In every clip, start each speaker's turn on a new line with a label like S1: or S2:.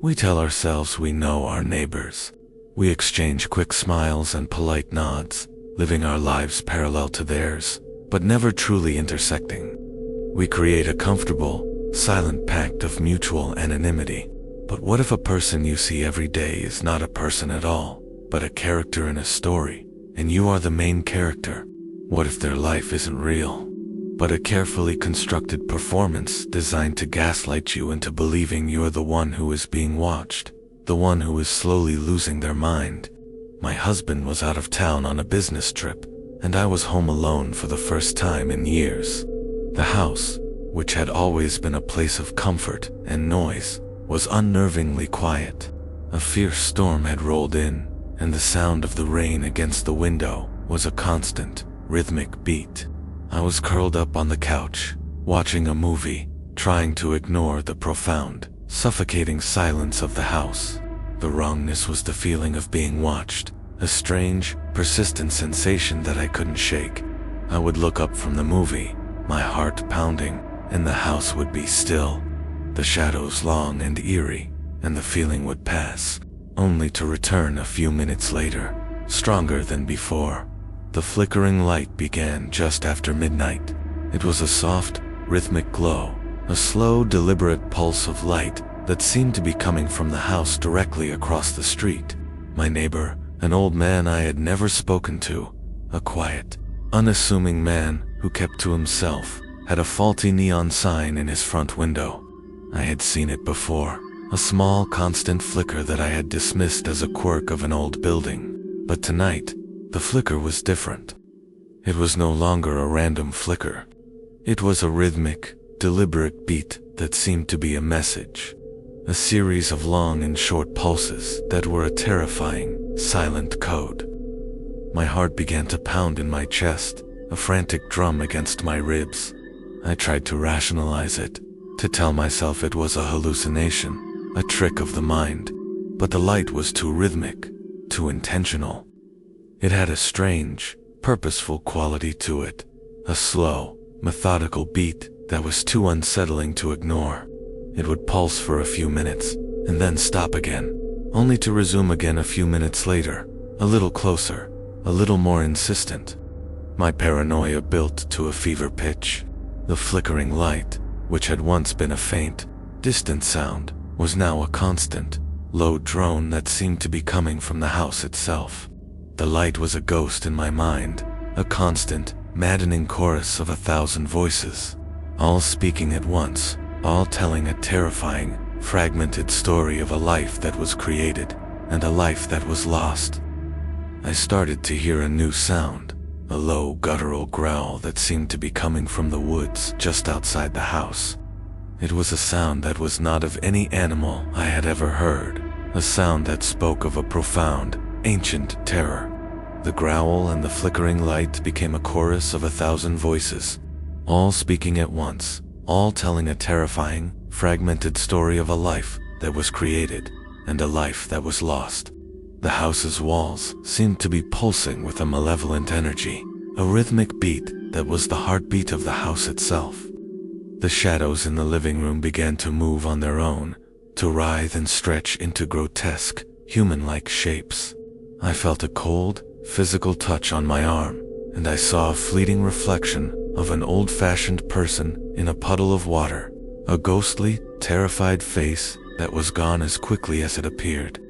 S1: We tell ourselves we know our neighbors. We exchange quick smiles and polite nods, living our lives parallel to theirs, but never truly intersecting. We create a comfortable, silent pact of mutual anonymity. But what if a person you see every day is not a person at all, but a character in a story, and you are the main character? What if their life isn't real, but a carefully constructed performance designed to gaslight you into believing you're the one who is being watched, the one who is slowly losing their mind? My husband was out of town on a business trip, and I was home alone for the first time in years. The house, which had always been a place of comfort and noise, was unnervingly quiet. A fierce storm had rolled in, and the sound of the rain against the window was a constant, rhythmic beat. I was curled up on the couch, watching a movie, trying to ignore the profound, suffocating silence of the house. The wrongness was the feeling of being watched, a strange, persistent sensation that I couldn't shake. I would look up from the movie, my heart pounding, and the house would be still. The shadows long and eerie, and the feeling would pass, only to return a few minutes later, stronger than before. The flickering light began just after midnight. It was a soft, rhythmic glow, a slow, deliberate pulse of light that seemed to be coming from the house directly across the street. My neighbor, an old man I had never spoken to, a quiet, unassuming man who kept to himself, had a faulty neon sign in his front window. I had seen it before, a small constant flicker that I had dismissed as a quirk of an old building. But tonight, the flicker was different. It was no longer a random flicker. It was a rhythmic, deliberate beat that seemed to be a message. A series of long and short pulses that were a terrifying, silent code. My heart began to pound in my chest, a frantic drum against my ribs. I tried to rationalize it, to tell myself it was a hallucination, a trick of the mind, but the light was too rhythmic, too intentional. It had a strange, purposeful quality to it, a slow, methodical beat that was too unsettling to ignore. It would pulse for a few minutes, and then stop again, only to resume again a few minutes later, a little closer, a little more insistent. My paranoia built to a fever pitch. The flickering light, which had once been a faint, distant sound, was now a constant, low drone that seemed to be coming from the house itself. The light was a ghost in my mind, a constant, maddening chorus of 1,000 voices, all speaking at once, all telling a terrifying, fragmented story of a life that was created, and a life that was lost. I started to hear a new sound, a low, guttural growl that seemed to be coming from the woods just outside the house. It was a sound that was not of any animal I had ever heard, a sound that spoke of a profound, ancient terror. The growl and the flickering light became a chorus of 1,000 voices, all speaking at once, all telling a terrifying, fragmented story of a life that was created and a life that was lost. The house's walls seemed to be pulsing with a malevolent energy, a rhythmic beat that was the heartbeat of the house itself. The shadows in the living room began to move on their own, to writhe and stretch into grotesque, human-like shapes. I felt a cold, physical touch on my arm, and I saw a fleeting reflection of an old-fashioned person in a puddle of water, a ghostly, terrified face that was gone as quickly as it appeared.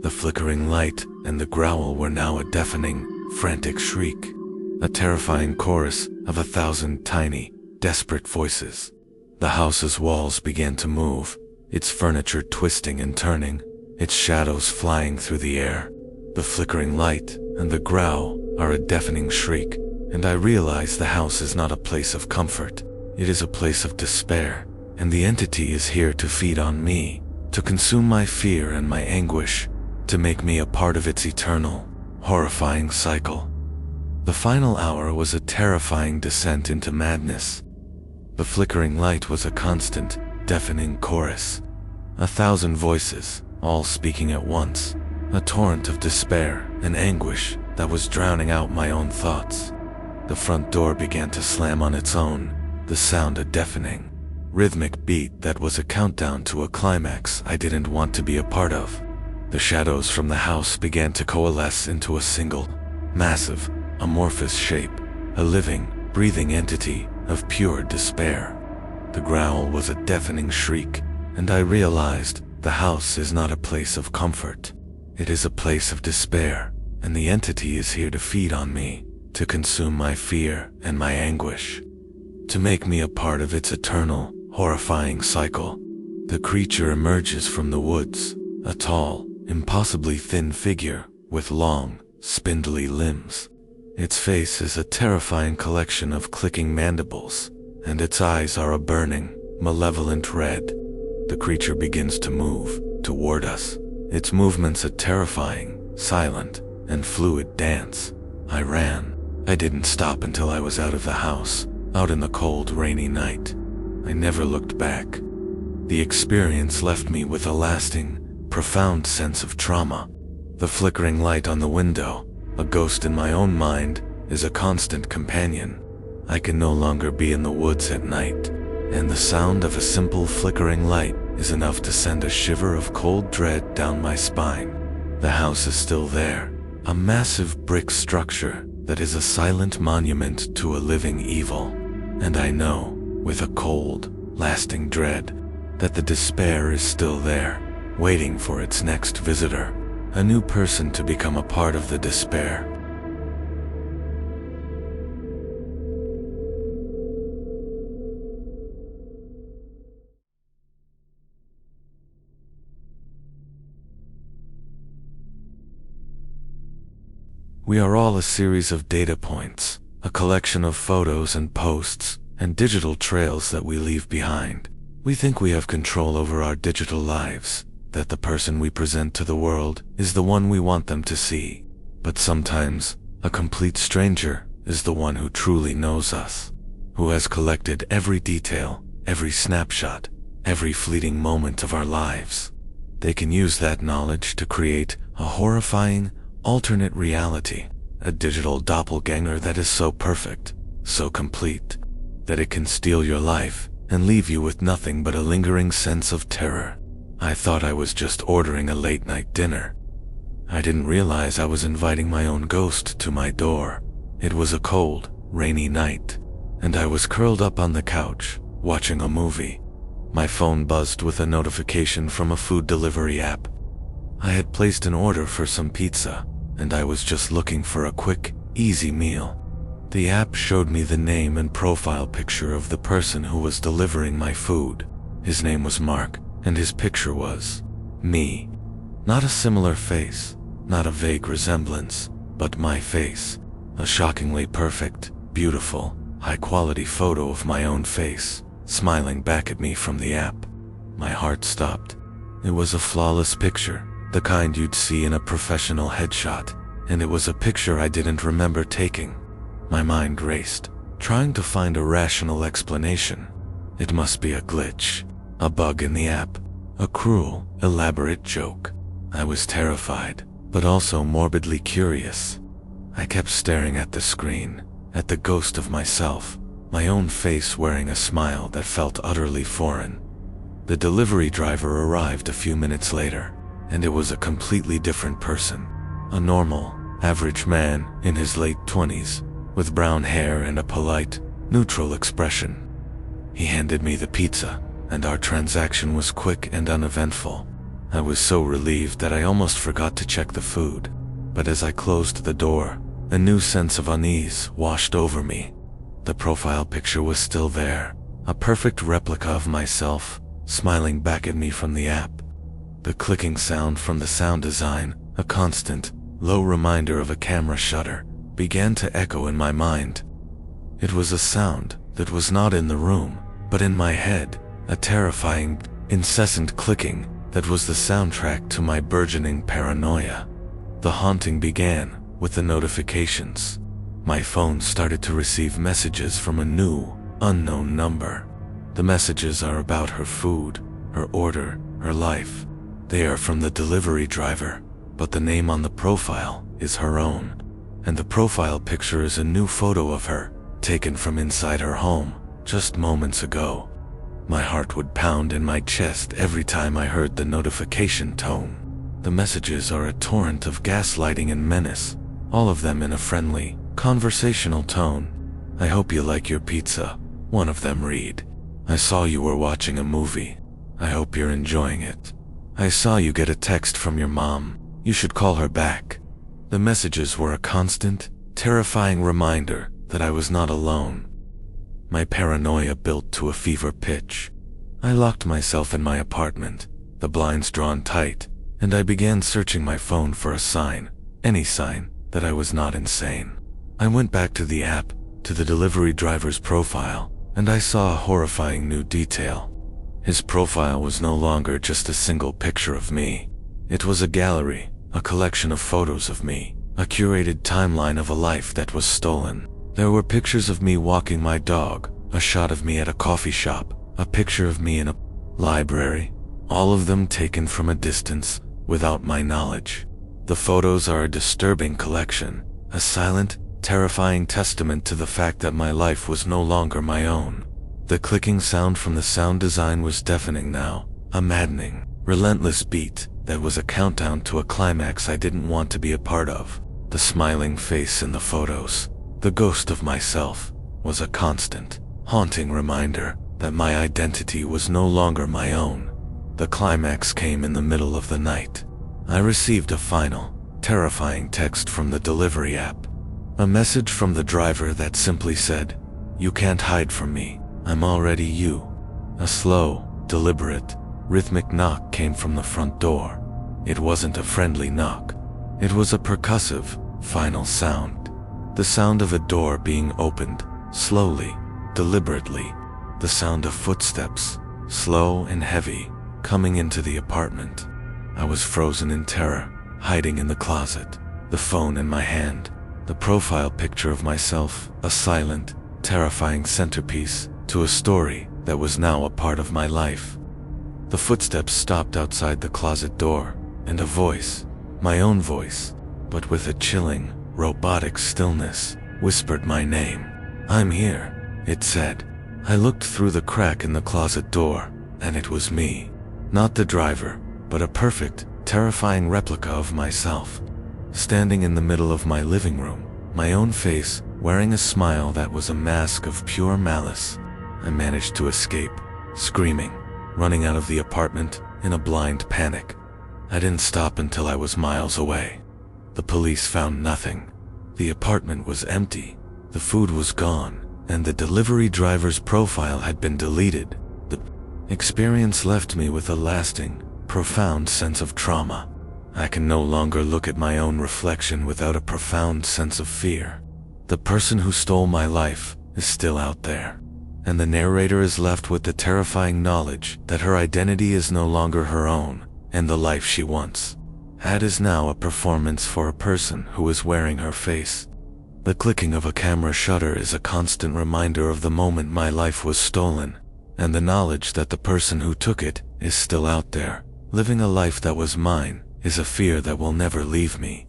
S1: The flickering light and the growl were now a deafening, frantic shriek, a terrifying chorus of 1,000 tiny, desperate voices. The house's walls began to move, its furniture twisting and turning, its shadows flying through the air. The flickering light and the growl are a deafening shriek, and I realize the house is not a place of comfort. It is a place of despair, and the entity is here to feed on me, to consume my fear and my anguish, to make me a part of its eternal, horrifying cycle. The final hour was a terrifying descent into madness. The flickering light was a constant, deafening chorus, 1,000 voices, all speaking at once, a torrent of despair and anguish that was drowning out my own thoughts. The front door began to slam on its own, the sound a deafening, rhythmic beat that was a countdown to a climax I didn't want to be a part of. The shadows from the house began to coalesce into a single, massive, amorphous shape, a living, breathing entity of pure despair. The growl was a deafening shriek, and I realized the house is not a place of comfort. It is a place of despair, and the entity is here to feed on me, to consume my fear and my anguish, to make me a part of its eternal, horrifying cycle. The creature emerges from the woods, a tall, impossibly thin figure with long, spindly limbs. Its face is a terrifying collection of clicking mandibles, and its eyes are a burning, malevolent red. The creature begins to move toward us, its movements a terrifying, silent, and fluid dance. I ran. I didn't stop until I was out of the house, out in the cold, rainy night. I never looked back. The experience left me with a lasting, profound sense of trauma. The flickering light on the window, a ghost in my own mind, is a constant companion. I can no longer be in the woods at night, and the sound of a simple flickering light is enough to send a shiver of cold dread down my spine. The house is still there, a massive brick structure that is a silent monument to a living evil. And I know, with a cold, lasting dread, that the despair is still there, waiting for its next visitor, a new person to become a part of the despair. We are all a series of data points, a collection of photos and posts and digital trails that we leave behind. We think we have control over our digital lives, that the person we present to the world is the one we want them to see. But sometimes, a complete stranger is the one who truly knows us, who has collected every detail, every snapshot, every fleeting moment of our lives. They can use that knowledge to create a horrifying, alternate reality, a digital doppelganger that is so perfect, so complete, that it can steal your life and leave you with nothing but a lingering sense of terror. I thought I was just ordering a late-night dinner. I didn't realize I was inviting my own ghost to my door. It was a cold, rainy night, and I was curled up on the couch, watching a movie. My phone buzzed with a notification from a food delivery app. I had placed an order for some pizza, and I was just looking for a quick, easy meal. The app showed me the name and profile picture of the person who was delivering my food. His name was Marc, and his picture was me. Not a similar face, not a vague resemblance, but my face. A shockingly perfect, beautiful, high-quality photo of my own face, smiling back at me from the app. My heart stopped. It was a flawless picture, the kind you'd see in a professional headshot, and it was a picture I didn't remember taking. My mind raced, trying to find a rational explanation. It must be a glitch, a bug in the app, a cruel, elaborate joke. I was terrified, but also morbidly curious. I kept staring at the screen, at the ghost of myself, my own face wearing a smile that felt utterly foreign. The delivery driver arrived a few minutes later, and it was a completely different person. A normal, average man in his late 20s, with brown hair and a polite, neutral expression. He handed me the pizza, and our transaction was quick and uneventful. I was so relieved that I almost forgot to check the food. But as I closed the door, a new sense of unease washed over me. The profile picture was still there, a perfect replica of myself, smiling back at me from the app. The clicking sound from the sound design, a constant, low reminder of a camera shutter, began to echo in my mind. It was a sound that was not in the room, but in my head, a terrifying, incessant clicking that was the soundtrack to my burgeoning paranoia. The haunting began with the notifications. My phone started to receive messages from a new, unknown number. The messages are about her food, her order, her life. They are from the delivery driver, but the name on the profile is her own. And the profile picture is a new photo of her, taken from inside her home, just moments ago. My heart would pound in my chest every time I heard the notification tone. The messages are a torrent of gaslighting and menace, all of them in a friendly, conversational tone. "I hope you like your pizza," one of them read. "I saw you were watching a movie. I hope you're enjoying it. I saw you get a text from your mom. You should call her back." The messages were a constant, terrifying reminder that I was not alone. My paranoia built to a fever pitch. I locked myself in my apartment, the blinds drawn tight, and I began searching my phone for a sign, any sign, that I was not insane. I went back to the app, to the delivery driver's profile, and I saw a horrifying new detail. His profile was no longer just a single picture of me. It was a gallery, a collection of photos of me, a curated timeline of a life that was stolen. There were pictures of me walking my dog, a shot of me at a coffee shop, a picture of me in a library, all of them taken from a distance, without my knowledge. The photos are a disturbing collection, a silent, terrifying testament to the fact that my life was no longer my own. The clicking sound from the sound design was deafening now, a maddening, relentless beat that was a countdown to a climax I didn't want to be a part of. The smiling face in the photos, the ghost of myself, was a constant, haunting reminder that my identity was no longer my own. The climax came in the middle of the night. I received a final, terrifying text from the delivery app. A message from the driver that simply said, "You can't hide from me, I'm already you." A slow, deliberate, rhythmic knock came from the front door. It wasn't a friendly knock. It was a percussive, final sound. The sound of a door being opened, slowly, deliberately. The sound of footsteps, slow and heavy, coming into the apartment. I was frozen in terror, hiding in the closet, the phone in my hand, the profile picture of myself, a silent, terrifying centerpiece to a story that was now a part of my life. The footsteps stopped outside the closet door, and a voice, my own voice, but with a chilling, robotic stillness, whispered my name. "I'm here," it said. I looked through the crack in the closet door, and it was me. Not the driver, but a perfect, terrifying replica of myself. Standing in the middle of my living room, my own face, wearing a smile that was a mask of pure malice. I managed to escape, screaming, running out of the apartment in a blind panic. I didn't stop until I was miles away. The police found nothing. The apartment was empty, the food was gone, and the delivery driver's profile had been deleted. The experience left me with a lasting, profound sense of trauma. I can no longer look at my own reflection without a profound sense of fear. The person who stole my life is still out there, and the narrator is left with the terrifying knowledge that her identity is no longer her own, and the life she once had is now a performance for a person who is wearing her face. The clicking of a camera shutter is a constant reminder of the moment my life was stolen, and the knowledge that the person who took it is still out there, living a life that was mine, is a fear that will never leave me.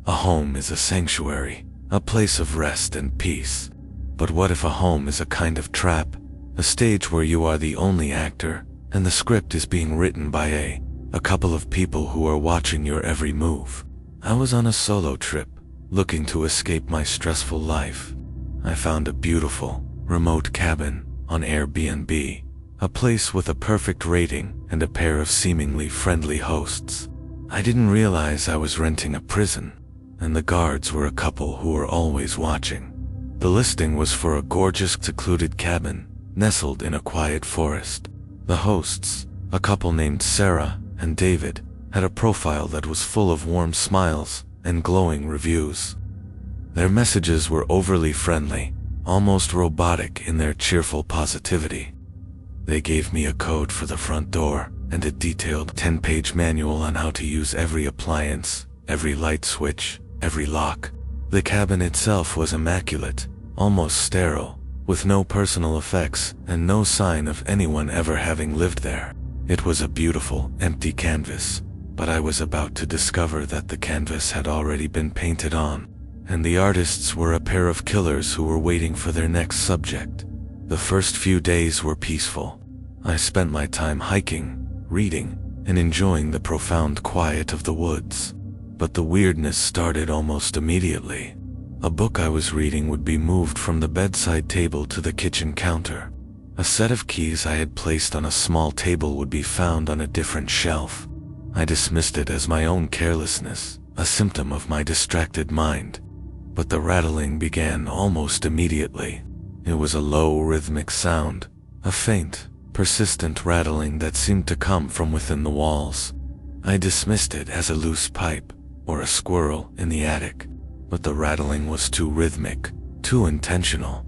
S1: A home is a sanctuary, a place of rest and peace. But what if a home is a kind of trap, a stage where you are the only actor, and the script is being written by a couple of people who are watching your every move? I was on a solo trip, looking to escape my stressful life. I found a beautiful, remote cabin on Airbnb, a place with a perfect rating and a pair of seemingly friendly hosts. I didn't realize I was renting a prison, and the guards were a couple who were always watching. The listing was for a gorgeous secluded cabin, nestled in a quiet forest. The hosts, a couple named Sarah and David, had a profile that was full of warm smiles and glowing reviews. Their messages were overly friendly, almost robotic in their cheerful positivity. They gave me a code for the front door and a detailed 10-page manual on how to use every appliance, every light switch, every lock. The cabin itself was immaculate, almost sterile, with no personal effects and no sign of anyone ever having lived there. It was a beautiful, empty canvas, but I was about to discover that the canvas had already been painted on, and the artists were a pair of killers who were waiting for their next subject. The first few days were peaceful. I spent my time hiking, reading, and enjoying the profound quiet of the woods. But the weirdness started almost immediately. A book I was reading would be moved from the bedside table to the kitchen counter. A set of keys I had placed on a small table would be found on a different shelf. I dismissed it as my own carelessness, a symptom of my distracted mind. But the rattling began almost immediately. It was a low, rhythmic sound, a faint, persistent rattling that seemed to come from within the walls. I dismissed it as a loose pipe or a squirrel in the attic, but the rattling was too rhythmic, too intentional.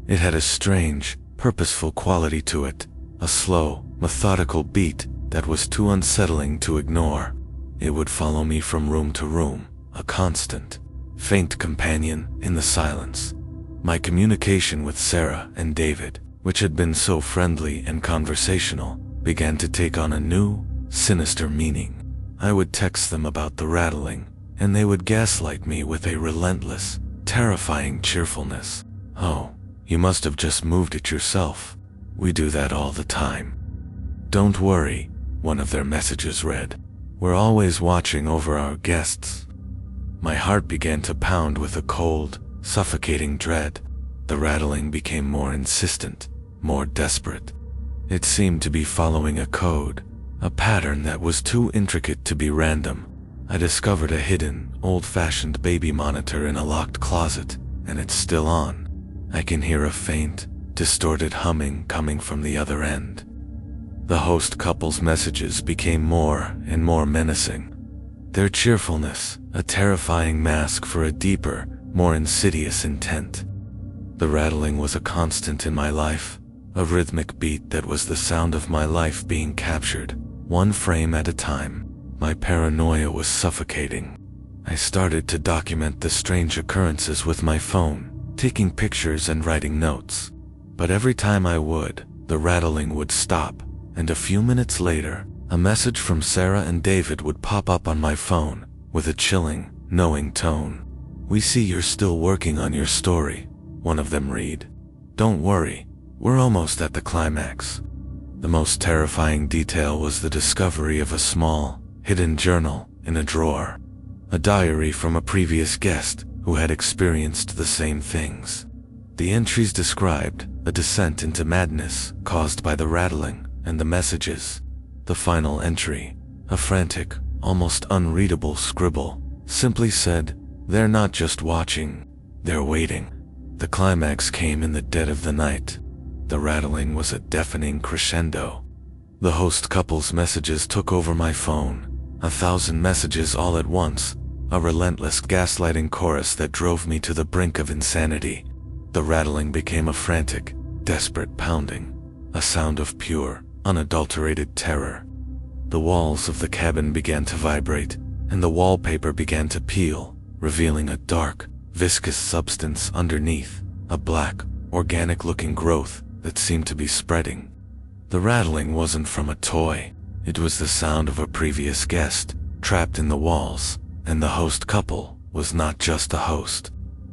S1: It had a strange, purposeful quality to it, a slow, methodical beat that was too unsettling to ignore. It would follow me from room to room, a constant, faint companion in the silence. My communication with Sarah and David, which had been so friendly and conversational, began to take on a new, sinister meaning. I would text them about the rattling, and they would gaslight me with a relentless, terrifying cheerfulness. "Oh, you must have just moved it yourself. We do that all the time." "Don't worry," one of their messages read. "We're always watching over our guests." My heart began to pound with a cold, suffocating dread. The rattling became more insistent, more desperate. It seemed to be following a code, a pattern that was too intricate to be random. I discovered a hidden, old-fashioned baby monitor in a locked closet, and it's still on. I can hear a faint, distorted humming coming from the other end. The host couple's messages became more and more menacing. Their cheerfulness, a terrifying mask for a deeper, more insidious intent. The rattling was a constant in my life, a rhythmic beat that was the sound of my life being captured, one frame at a time. My paranoia was suffocating. I started to document the strange occurrences with my phone, taking pictures and writing notes. But every time I would, the rattling would stop, and a few minutes later, a message from Sarah and David would pop up on my phone, with a chilling, knowing tone. "We see you're still working on your story," one of them read. "Don't worry, we're almost at the climax." The most terrifying detail was the discovery of a small, hidden journal in a drawer. A diary from a previous guest who had experienced the same things. The entries described a descent into madness caused by the rattling and the messages. The final entry, a frantic, almost unreadable scribble, simply said, "They're not just watching, they're waiting." The climax came in the dead of the night. The rattling was a deafening crescendo. The host couple's messages took over my phone, 1,000 messages all at once, a relentless gaslighting chorus that drove me to the brink of insanity. The rattling became a frantic, desperate pounding, a sound of pure, unadulterated terror. The walls of the cabin began to vibrate, and the wallpaper began to peel, revealing a dark, viscous substance underneath, a black, organic-looking growth that seemed to be spreading. The rattling wasn't from a toy. It was the sound of a previous guest, trapped in the walls, and the host couple was not just a host.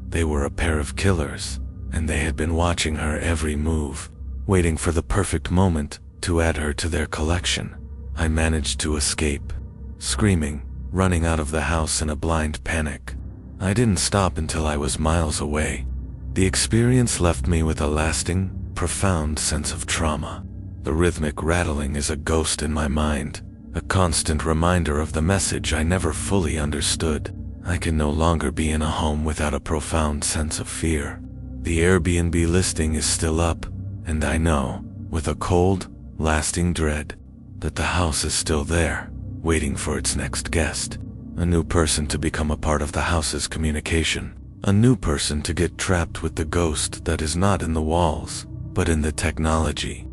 S1: They were a pair of killers, and they had been watching her every move, waiting for the perfect moment to add her to their collection. I managed to escape, screaming, running out of the house in a blind panic. I didn't stop until I was miles away. The experience left me with a lasting, profound sense of trauma. The rhythmic rattling is a ghost in my mind, a constant reminder of the message I never fully understood. I can no longer be in a home without a profound sense of fear. The Airbnb listing is still up, and I know, with a cold, lasting dread, that the house is still there, waiting for its next guest. A new person to become a part of the house's communication. A new person to get trapped with the ghost that is not in the walls, but in the technology.